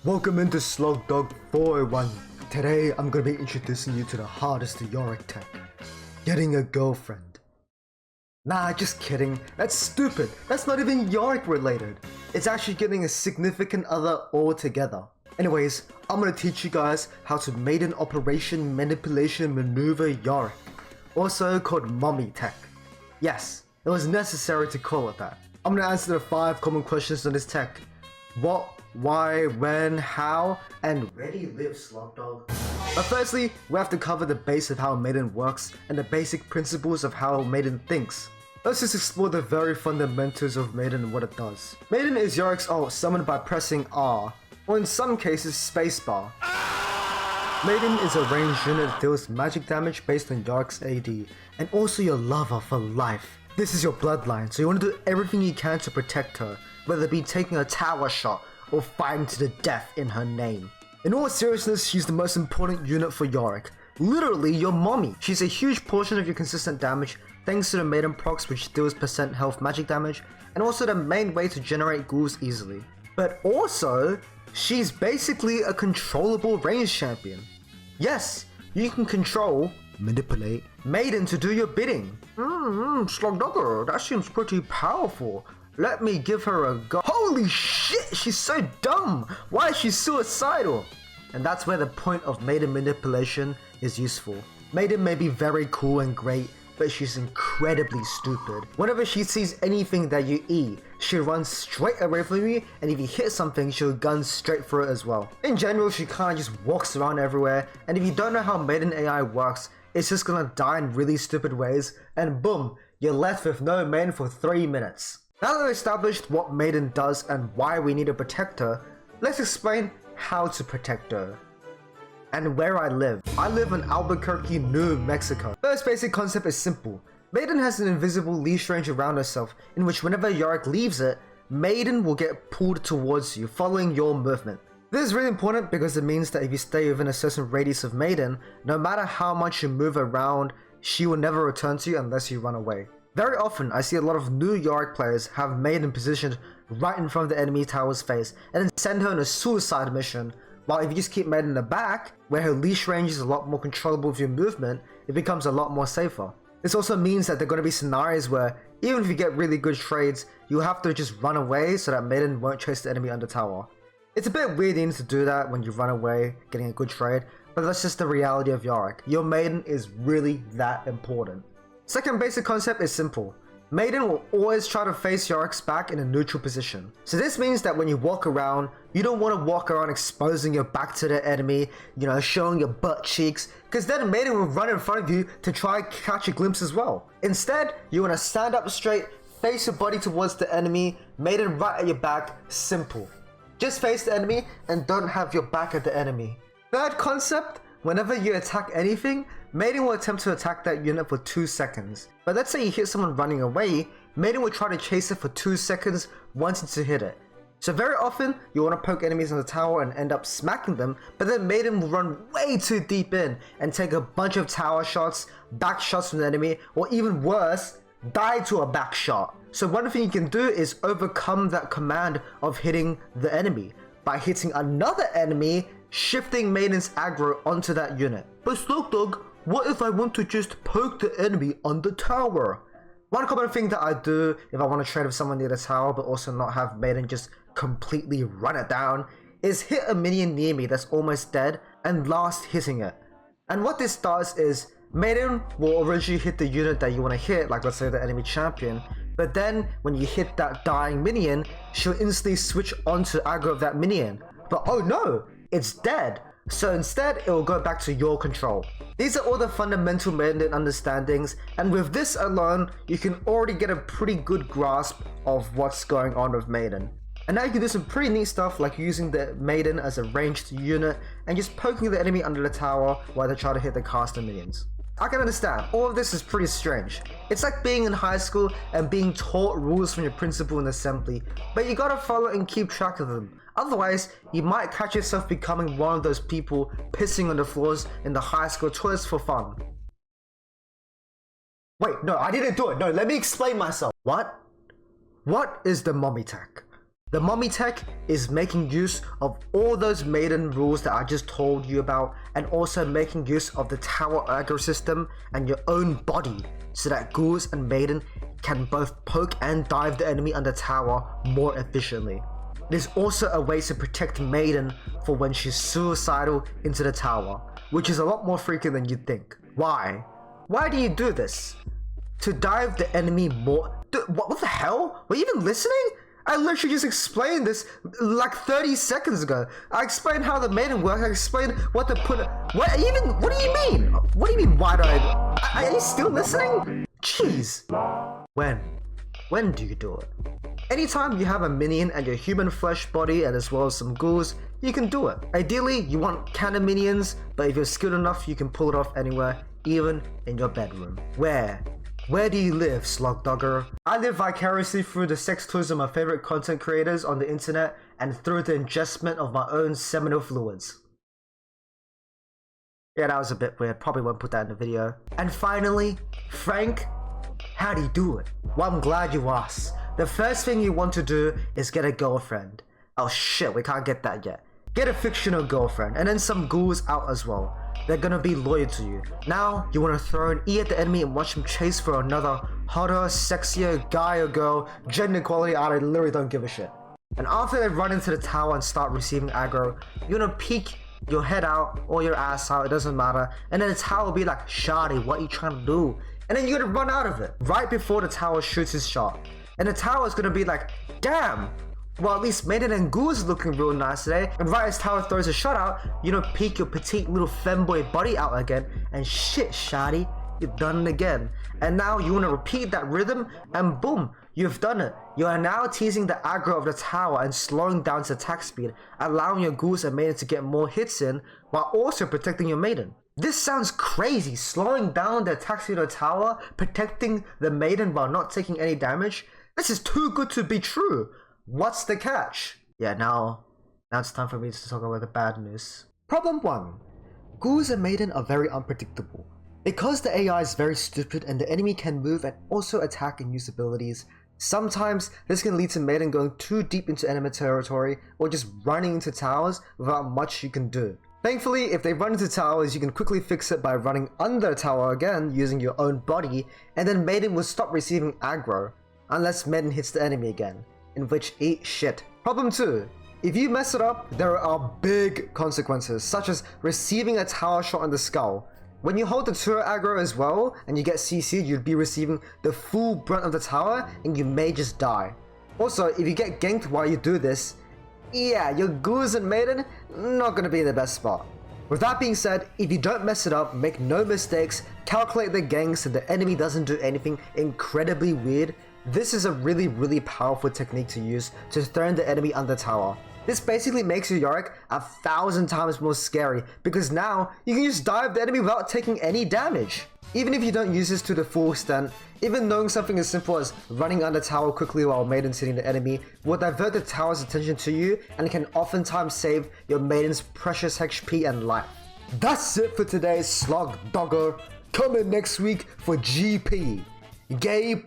Welcome into Slugdog 401. Today I'm gonna be introducing you to the hardest Yorick tech. Getting a girlfriend. Nah, just kidding. That's stupid. That's not even Yorick related. It's actually getting a significant other altogether. Anyways, I'm gonna teach you guys how to Maiden Operation Manipulation Maneuver Yorick, also called Mummy Tech. Yes, it was necessary to call it that. I'm gonna answer the 5 common questions on this tech. What, why, when, how, and where do you live, Slugdog? But firstly, we have to cover the base of how Maiden works and the basic principles of how Maiden thinks. Let's just explore the very fundamentals of Maiden and what it does. Maiden is Yorick's ult summoned by pressing R, or in some cases spacebar. Maiden is a ranged unit that deals magic damage based on Yorick's AD, and also your lover for life. This is your bloodline, so you want to do everything you can to protect her, whether it be taking a tower shot or fighting to the death in her name. In all seriousness, she's the most important unit for Yorick. Literally your mommy. She's a huge portion of your consistent damage thanks to the Maiden procs, which deals % health magic damage, and also the main way to generate ghouls easily. But also, she's basically a controllable range champion. Yes, you can control, manipulate, Maiden to do your bidding. Slugdogger, that seems pretty powerful. Let me give her a go. Holy shit, she's so dumb. Why is she suicidal? And that's where the point of Maiden manipulation is useful. Maiden may be very cool and great, but she's incredibly stupid. Whenever she sees anything that you eat, she'll run straight away from you, and if you hit something, she'll gun straight for it as well. In general, she kinda just walks around everywhere, and if you don't know how Maiden AI works, it's just gonna die in really stupid ways, and boom, you're left with no Maiden for 3 minutes. Now that we've established what Maiden does and why we need to protect her, let's explain how to protect her. And where I live. I live in Albuquerque, New Mexico. First basic concept is simple. Maiden has an invisible leash range around herself, in which whenever Yorick leaves it, Maiden will get pulled towards you, following your movement. This is really important because it means that if you stay within a certain radius of Maiden, no matter how much you move around, she will never return to you unless you run away. Very often, I see a lot of new Yorick players have Maiden positioned right in front of the enemy tower's face and then send her on a suicide mission, while if you just keep Maiden in the back, where her leash range is a lot more controllable with your movement, it becomes a lot more safer. This also means that there are going to be scenarios where, even if you get really good trades, you'll have to just run away so that Maiden won't chase the enemy under tower. It's a bit weird needing to do that when you run away, getting a good trade, but that's just the reality of Yorick. Your Maiden is really that important. Second basic concept is simple. Maiden will always try to face Yorick's back in a neutral position. So this means that when you walk around, you don't want to walk around exposing your back to the enemy, showing your butt cheeks, because then Maiden will run in front of you to try and catch a glimpse as well. Instead, you want to stand up straight, face your body towards the enemy, Maiden right at your back, simple. Just face the enemy and don't have your back at the enemy. Third concept, whenever you attack anything, Maiden will attempt to attack that unit for 2 seconds. But let's say you hit someone running away, Maiden will try to chase it for 2 seconds, wanting to hit it. So very often, you want to poke enemies on the tower and end up smacking them, but then Maiden will run way too deep in and take a bunch of tower shots, back shots from the enemy, or even worse, die to a back shot. So one thing you can do is overcome that command of hitting the enemy by hitting another enemy, shifting Maiden's aggro onto that unit. But Slugdog, what if I want to just poke the enemy on the tower? One common thing that I do if I want to trade with someone near the tower but also not have Maiden just completely run it down is hit a minion near me that's almost dead and last hitting it. And what this does is Maiden will originally hit the unit that you want to hit, like let's say the enemy champion, but then when you hit that dying minion, she'll instantly switch onto aggro of that minion. But oh no, it's dead. So instead, it will go back to your control. These are all the fundamental Maiden understandings, and with this alone, you can already get a pretty good grasp of what's going on with Maiden. And now you can do some pretty neat stuff like using the Maiden as a ranged unit and just poking the enemy under the tower while they try to hit the caster minions. I can understand, all of this is pretty strange. It's like being in high school and being taught rules from your principal in assembly, but you gotta follow and keep track of them. Otherwise, you might catch yourself becoming one of those people pissing on the floors in the high school toilets for fun. Wait, no, I didn't do it. No, let me explain myself. What is the Mummy Tech? The Mummy Tech is making use of all those Maiden rules that I just told you about, and also making use of the tower aggro system and your own body so that ghouls and Maiden can both poke and dive the enemy under tower more efficiently. It is also a way to protect Maiden for when she's suicidal into the tower, which is a lot more freaky than you'd think. Why? Why do you do this? To dive the enemy more. What the hell? Were you even listening? I literally just explained this like 30 seconds ago. I explained how the Maiden works. I explained what to put. What do you mean? What do you mean wide-eyed? Are you still listening? Jeez. When do you do it? Anytime you have a minion and your human flesh body and as well as some ghouls, you can do it. Ideally, you want cannon minions, but if you're skilled enough, you can pull it off anywhere, even in your bedroom. Where do you live, slug dogger? I live vicariously through the sex toys of my favorite content creators on the internet and through the ingestment of my own seminal fluids. Yeah, that was a bit weird. Probably won't put that in the video. And finally, Frank, how do you do it? Well, I'm glad you asked. The first thing you want to do is get a girlfriend. Oh shit, we can't get that yet. Get a fictional girlfriend and then some ghouls out as well. They're gonna be loyal to you. Now, you wanna throw an E at the enemy and watch them chase for another hotter, sexier guy or girl. Gender equality, I literally don't give a shit. And after they run into the tower and start receiving aggro, you wanna peek your head out or your ass out, it doesn't matter. And then the tower will be like, "Shawty, what are you trying to do?" And then you're gonna run out of it right before the tower shoots his shot. And the tower is gonna be like, "Damn, well, at least Maiden and Ghoul is looking real nice today." And right as tower throws a shot out, you know, peek your petite little femboy body out again, and shit, shawty, you've done it again. And now you wanna repeat that rhythm, and boom, you've done it. You are now teasing the aggro of the tower and slowing down its attack speed, allowing your ghouls and Maiden to get more hits in, while also protecting your Maiden. This sounds crazy, slowing down the attack speed of the tower, protecting the Maiden while not taking any damage. This is too good to be true. What's the catch? Yeah, now it's time for me to talk about the bad news. Problem 1. Ghouls and Maiden are very unpredictable. Because the AI is very stupid and the enemy can move and also attack and use abilities, sometimes this can lead to Maiden going too deep into enemy territory or just running into towers without much you can do. Thankfully, if they run into towers, you can quickly fix it by running under a tower again using your own body, and then Maiden will stop receiving aggro, unless Maiden hits the enemy again, in which eat shit. Problem 2. If you mess it up, there are big consequences, such as receiving a tower shot in the skull. When you hold the turret aggro as well, and you get CC'd, you'd be receiving the full brunt of the tower, and you may just die. Also, if you get ganked while you do this, yeah, your ghouls and Maiden, not gonna be in the best spot. With that being said, if you don't mess it up, make no mistakes, calculate the ganks so the enemy doesn't do anything incredibly weird, this is a really powerful technique to use to throw the enemy under tower. This basically makes your Yorick 1,000 times more scary, because now you can just dive the enemy without taking any damage. Even if you don't use this to the full extent, even knowing something as simple as running under tower quickly while Maiden's hitting the enemy will divert the tower's attention to you and can oftentimes save your Maiden's precious HP and life. That's it for today's Slug Dogger. Come in next week for GP. Gay